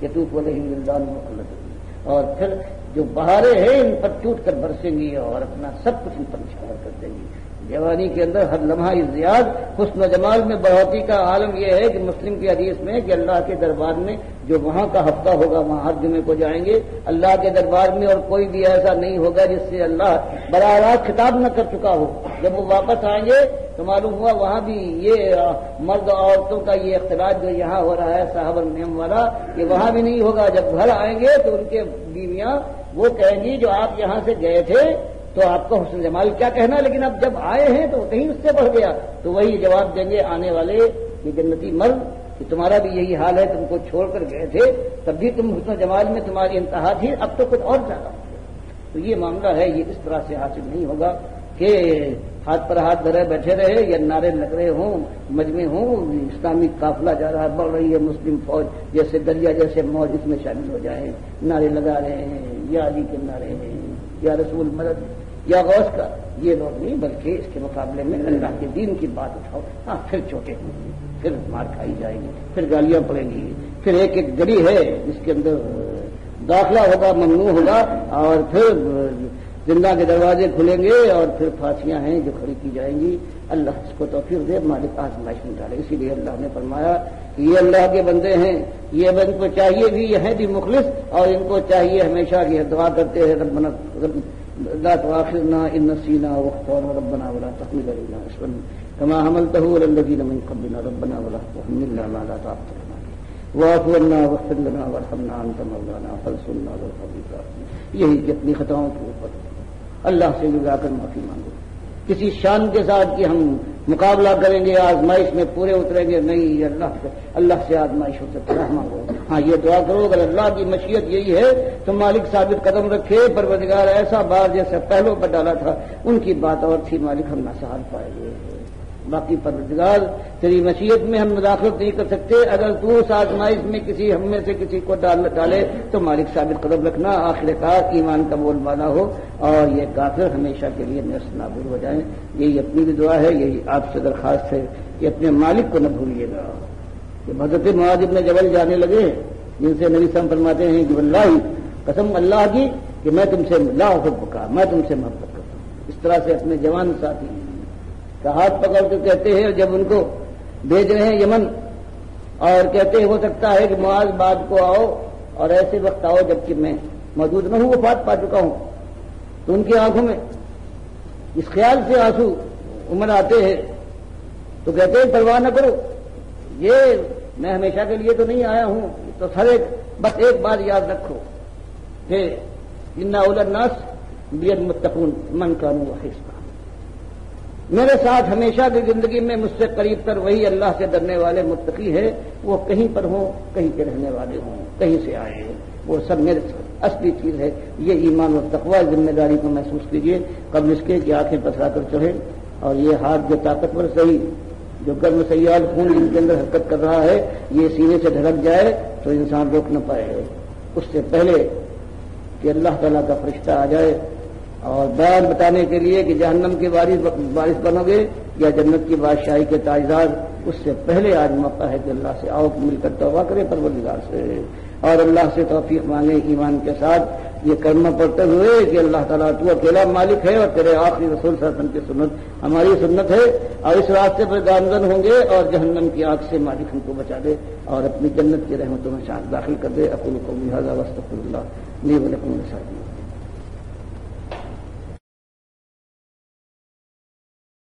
S1: یطوف علیہم ولدان مخلدون، اور پھر جو بہاریں ہیں ان پر ٹوٹ کر برسیں گی اور اپنا سب کچھ ان پر نچھاور کر دیں گی۔ جوانی کے اندر ہر لمحہ ازدیاد، حسن و جمال میں بڑھوتی کا عالم یہ ہے کہ مسلم کی حدیث میں کہ اللہ کے دربار میں جو وہاں کا ہفتہ ہوگا وہاں ہر جمعے کو جائیں گے، اللہ کے دربار میں اور کوئی بھی ایسا نہیں ہوگا جس سے اللہ براہ راست خطاب نہ کر چکا ہو۔ جب وہ واپس آئیں گے تو معلوم ہوا وہاں بھی یہ مرد عورتوں کا یہ اختلاط جو یہاں ہو رہا ہے صاحب النعم والا، یہ وہاں بھی نہیں ہوگا۔ جب گھر آئیں گے تو ان کے بیویاں وہ کہیں گی جو آپ یہاں سے گئے تھے تو آپ کا حسن جمال کیا کہنا، لیکن اب جب آئے ہیں تو کہیں اس سے بڑھ گیا، تو وہی جواب دیں گے آنے والے یہ جنتی مرد کہ تمہارا بھی یہی حال ہے، تم کو چھوڑ کر گئے تھے تب بھی تم حسن جمال میں تمہاری انتہا تھی، اب تو کچھ اور زیادہ ہو گیا۔ تو یہ معاملہ ہے، یہ اس طرح سے حاصل نہیں ہوگا، کہ ہاتھ پر ہاتھ دھرے بیٹھے رہے یا نعرے لگ رہے ہوں، مجمع ہوں، اسلامی قافلہ جا رہا ہے، بڑھ رہی ہے مسلم فوج جیسے دریا جیسے موج، اس میں شامل ہو جائیں، نعرے لگا رہے ہیں، یا علی کے نعرے ہیں، یا رسول مدد، یا غوث کا، یہ لوگ نہیں، بلکہ اس کے مقابلے میں اللہ کے دین کی بات اٹھاؤ۔ ہاں پھر چوٹیں ہوں گی، پھر مار کھائی جائے گی، پھر گالیاں پڑیں گی، پھر ایک ایک گلی ہے جس کے اندر داخلہ ہوگا ممنوع ہوگا، اور پھر زندہ کے دروازے کھلیں گے، اور پھر پھانسیاں ہیں جو کھڑی کی جائیں گی۔ اللہ اس کو توفیق دے، مالک آزمائش میں ڈالے۔ اسی لیے اللہ نے فرمایا کہ یہ اللہ کے بندے ہیں، یہ ان کو چاہیے بھی، یہ ہیں بھی مخلص، اور ان کو چاہیے ہمیشہ یہ دعا کرتے ہیں ربنا لا تؤاخذنا ان نسينا واخطأنا ربنا ولا تحمل علينا اصرا كما حملته على الذين من قبلنا ربنا ولا تحملنا ما لا طاقة لنا به واعف عنا واغفر لنا وارحمنا انت مولانا فانصرنا على القوم الكافرين۔ یہی کہ اپنی خطاؤں کے اوپر اللہ سے لگا کر معافی مانگو، کسی شان کے ساتھ کہ ہم مقابلہ کریں گے، آزمائش میں پورے اتریں گے، نہیں، اللہ سے آزمائش ہو سکتا ہے مانگو۔ ہاں یہ دعا کرو، اگر اللہ کی مشیت یہی ہے تو مالک ثابت قدم رکھے، پروردگار ایسا بار جیسے پہلو پر ڈالا تھا ان کی بات اور تھی، مالک ہم نہ سہار پائے گے، باقی پروردگار تیری مشیت میں ہم مداخلت نہیں کر سکتے، اگر تو اس آزمائش میں کسی ہم میں سے کسی کو ڈالے تو مالک ثابت قدم رکھنا، آخر کار ایمان کا بول بالا ہو اور یہ کافر ہمیشہ کے لیے نیست نابود ہو جائیں۔ یہی اپنی بھی دعا ہے، یہی آپ سے درخواست ہے کہ اپنے مالک کو نہ بھولیے گا۔ کہ حضرت معاذ بن جبل جانے لگے، جن سے نبی صلی اللہ علیہ وسلم فرماتے ہیں کہ واللہ، قسم اللہ کی کہ میں تم سے لا احبک، میں تم سے محبت کرتا ہوں۔ اس طرح سے اپنے جوان ساتھی کا ہاتھ پکڑ کے کہتے ہیں، جب ان کو بھیج رہے ہیں یمن، اور کہتے ہیں ہو سکتا ہے کہ معاذ بعد کو آؤ اور ایسے وقت آؤ جبکہ میں موجود نہ ہوں، وفات پا چکا ہوں، تو ان کی آنکھوں میں اس خیال سے آنسو عمر آتے ہیں، تو کہتے ہیں پرواہ نہ کرو، یہ میں ہمیشہ کے لیے تو نہیں آیا ہوں، تو بس ایک بات یاد رکھو کہ ان اول الناس بالمتقون من كانوا حسبا، میرے ساتھ ہمیشہ کی زندگی میں مجھ سے قریب تر وہی اللہ سے ڈرنے والے متقی ہے، وہ کہیں پر ہوں، کہیں کے رہنے والے ہوں، کہیں سے آئے ہیں، وہ سب میرے اصلی چیز ہے۔ یہ ایمان اور تقوی ذمہ داری کو محسوس کیجیے قبل اس کے کہ آنکھیں پتھرا کر چڑھے، اور یہ ہاتھ جو طاقتور صحیح، جو گرم سیال خون ان کے اندر حرکت کر رہا ہے، یہ سینے سے ڈھلک جائے تو انسان روک نہ پائے، اس سے پہلے کہ اللہ تعالیٰ کا فرشتہ آ جائے اور بیان بتانے کے لیے کہ جہنم کے وارث بنو گے یا جنت کی بادشاہی کے تاجدار، اس سے پہلے آج موقع ہے کہ اللہ سے آؤ مل کر توبہ کرے پروردگار سے، اور اللہ سے توفیق مانگے ایمان کے ساتھ، یہ کلمہ پڑھتے ہوئے کہ اللہ تعالیٰ تو اکیلا مالک ہے اور تیرے آخری رسول صلی اللہ علیہ وسلم کی سنت ہماری سنت ہے، اور اس راستے پر گامزن ہوں گے، اور جہنم کی آگ سے مالک ہم کو بچا دے اور اپنی جنت کی رحمتوں میں داخل کر دے۔ اقول قولی ھذا واستغفر اللہ لی ولکم ولسائر